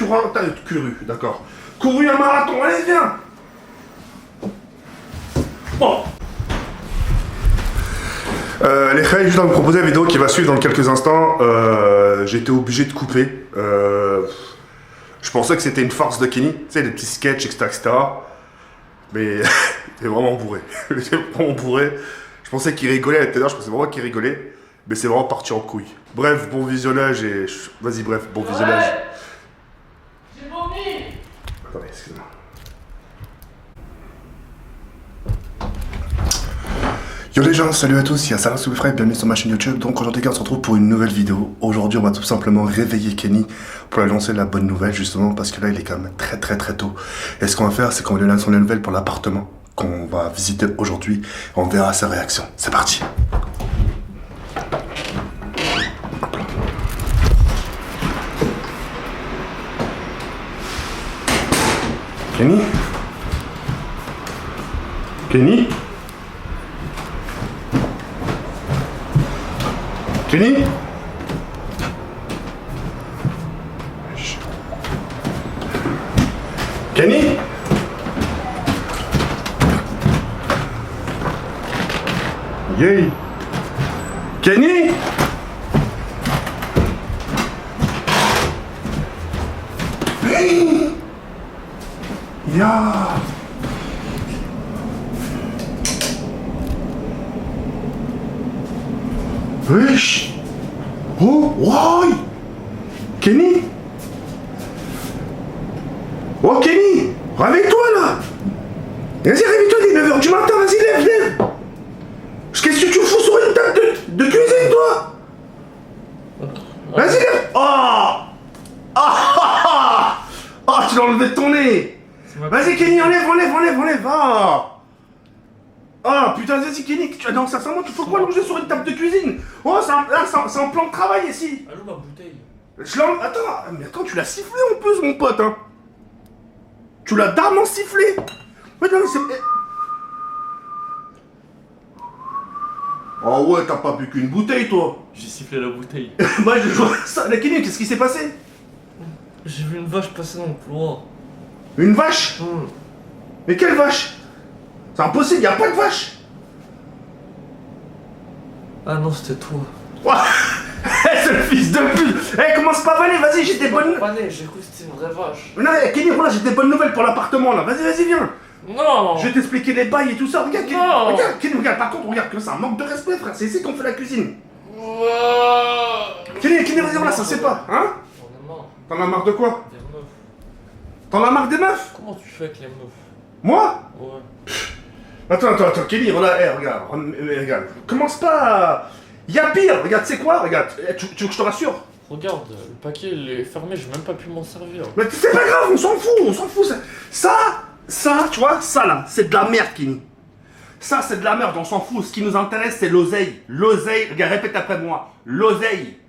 cours, t'as couru, d'accord. Couru un marathon, allez, viens. Bon. Les frères, je dois vous proposer la vidéo qui va suivre dans quelques instants. J'ai été obligé de couper. Je pensais que c'était une farce de Kenny, tu sais, les petits sketchs, etc. Mais il est vraiment bourré. Il est vraiment bourré. Je pensais qu'il rigolait à l'intérieur, je pensais vraiment qu'il rigolait. Mais c'est vraiment parti en couille. Bref, bon visionnage et... Vas-y, bref, bon visionnage. J'ai vomi. Attendez, excusez-moi. Yo les gens, salut à tous, il y a Sarah Soubifra et bienvenue sur ma chaîne YouTube. Donc aujourd'hui on se retrouve pour une nouvelle vidéo. Aujourd'hui on va tout simplement réveiller Kenny pour lui annoncer la bonne nouvelle justement parce que là il est quand même très tôt. Et ce qu'on va faire c'est qu'on va lui annoncer la nouvelle pour l'appartement qu'on va visiter aujourd'hui. On verra sa réaction. C'est parti. Kenny? Kenny? Kenny? Kenny? Yay! Kenny? Hey! Ya! Wesh! Oh! Wow! Kenny! Oh Kenny! Réveille-toi là! Vas-y, réveille-toi dès 9h du matin, vas-y, lève! Qu'est-ce que tu fous sur une table de cuisine, toi? Vas-y, lève! Oh! Oh, tu l'as enlevé de ton nez! Vas-y Kenny, enlève! Ah putain, vas-y Kenny, non, sincèrement, tu fais quoi longer sur une table de cuisine? Oh, c'est un plan de travail ici! Allô, ma bouteille. Attends, tu l'as sifflé en plus, mon pote, hein! Tu l'as darement sifflé! Ouais, non, mais c'est... Oh ouais, t'as pas bu qu'une bouteille, toi! J'ai sifflé la bouteille. Bah, je vois ça. La Kenny, qu'est-ce qui s'est passé? J'ai vu une vache passer dans le couloir. Une vache? Mais quelle vache? C'est impossible, y'a pas de vache! Ah non, c'était toi. Ouah. C'est le fils de pute! Eh, commence pas à vanner, vas-y, j'ai des bonnes... J'ai cru que c'était une vraie vache. Non, Kenny, voilà, j'ai des bonnes nouvelles pour l'appartement, là. Vas-y, viens! Non. Je vais t'expliquer les bails et tout ça. Regarde, Kenny, Non. regarde, par contre, regarde, que c'est un manque de respect, frère. C'est ici qu'on fait la cuisine. Kenny, vas-y, voilà, ça c'est pas, hein? J'en ai marre. T'en as marre de quoi? Des meufs. T'en as marre des meufs? Comment tu fais avec les meufs? Moi? Ouais. Attends, Kenny, regarde, regarde. Commence pas à... Y'a pire, regarde, c'est quoi? Regarde, tu veux que je te rassure? Regarde, le paquet il est fermé, j'ai même pas pu m'en servir. Mais c'est pas grave, on s'en fout. Ça, tu vois, ça là, c'est de la merde, Kenny. Ça, c'est de la merde, on s'en fout. Ce qui nous intéresse, c'est l'oseille. L'oseille, regarde, répète après moi. L'oseille.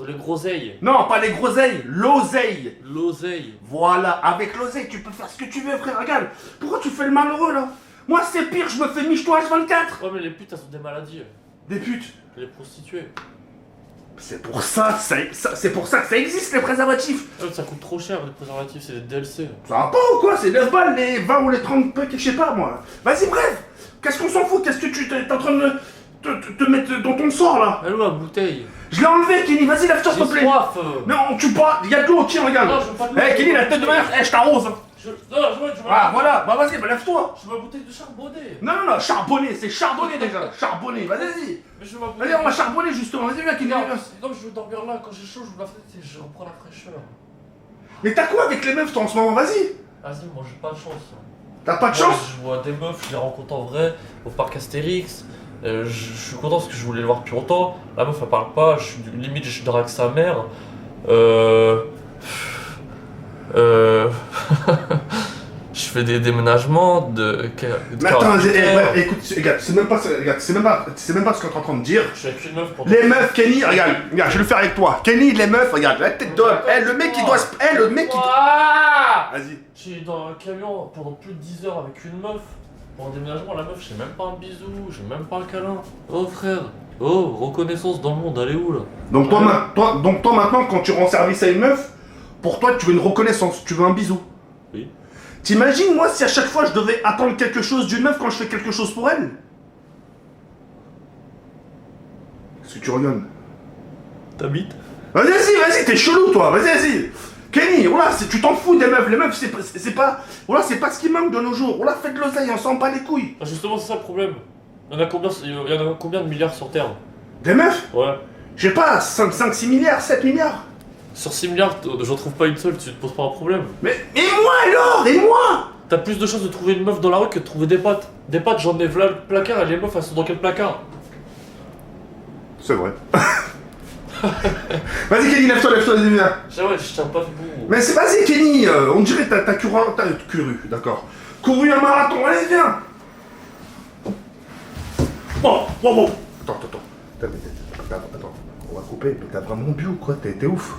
Les groseilles. Non, pas les groseilles, l'oseille. L'oseille. Voilà, avec l'oseille, tu peux faire ce que tu veux, frère. Regarde, pourquoi tu fais le malheureux là? Moi, c'est pire, je me fais miche-toi H24. Ouais, mais les putes elles ont des maladies. Des putes. Les prostituées. C'est pour ça que ça existe, les préservatifs. Ça coûte trop cher, les préservatifs, c'est des DLC. Ça va pas ou quoi? C'est 9 balles, les 20 ou les 30 peu, je sais pas moi. Vas-y, bref. Qu'est-ce qu'on s'en fout? Qu'est-ce que tu t'es en train de te mettre dans ton sort là? Allô, ma bouteille. Je l'ai enlevé, Kenny, vas-y, lève-toi s'il te plaît. J'ai soif. Non, tu pas, il y a de l'eau, tiens, regarde. Non, je veux pas de l'eau. Eh, Kenny, la tête de ma mère, je t'arrose. Non, je veux Ah, voilà, bah vas-y, bah lève-toi. Je veux ma bouteille de charbonné. Non, charbonné, c'est charbonné déjà. Charbonné, vas-y. Mais je veux ma bouteille. Vas-y, on va charbonner justement, vas-y, viens, Kenny. Non, viens. non, je veux dormir là. Quand j'ai chaud, je veux la fenêtre et je reprends la fraîcheur. Mais t'as quoi avec les meufs, toi, en ce moment? Vas-y. Vas-y, moi j'ai pas de chance. T'as pas de Moi, chance? je vois des meufs, je les rencontre en vrai au parc Astérix. Je suis content parce que je voulais le voir depuis longtemps. La meuf elle parle pas, limite je dors avec sa mère. Je fais des déménagements de Mais attends, 48 heures. écoute, regarde, c'est même pas ce que t'es en train de dire. Je suis avec une meuf pour Les meufs, Kenny, regarde, je vais le faire avec toi. Kenny, les meufs, regarde, la tête d'homme. Eh, le mec, il doit se. Eh, le mec, il doit. Ah, Vas-y. je suis dans un camion pendant plus de 10 heures avec une meuf. Pour un déménagement, la meuf, j'ai même pas un bisou, j'ai même pas un câlin. Oh frère, oh, reconnaissance dans le monde, elle est où là? Donc toi, maintenant, quand tu rends service à une meuf, Pour toi, tu veux une reconnaissance, tu veux un bisou. Oui. T'imagines, moi, si à chaque fois je devais attendre quelque chose d'une meuf quand je fais quelque chose pour elle? Qu'est-ce que tu rigoles? T'habites? Vas-y, t'es chelou, toi, vas-y. Kenny, voilà, tu t'en fous des meufs. Les meufs, c'est pas. Voilà, c'est pas ce qui manque de nos jours. Voilà, faites de l'oseille, on s'en bat les couilles. Ah, justement, c'est ça le problème. Il y en a combien de milliards sur Terre? Des meufs? Ouais. Je sais pas, 6 milliards, 7 milliards. Sur 6 milliards, j'en trouve pas une seule, tu te poses pas un problème. Mais moi alors? Et moi? T'as plus de chances de trouver une meuf dans la rue que de trouver des potes. Des potes, j'en ai v'là le placard et les meufs, elles sont dans quel placard? C'est vrai. Vas-y, Kenny, lève-toi, viens. Ouais, je tiens pas debout. Mais c'est vas-y, Kenny, on dirait que t'as couru, d'accord. Couru un marathon, allez, viens. Bon. Attends. Attends, on va couper, mais t'as vraiment bu ou quoi? T'es ouf.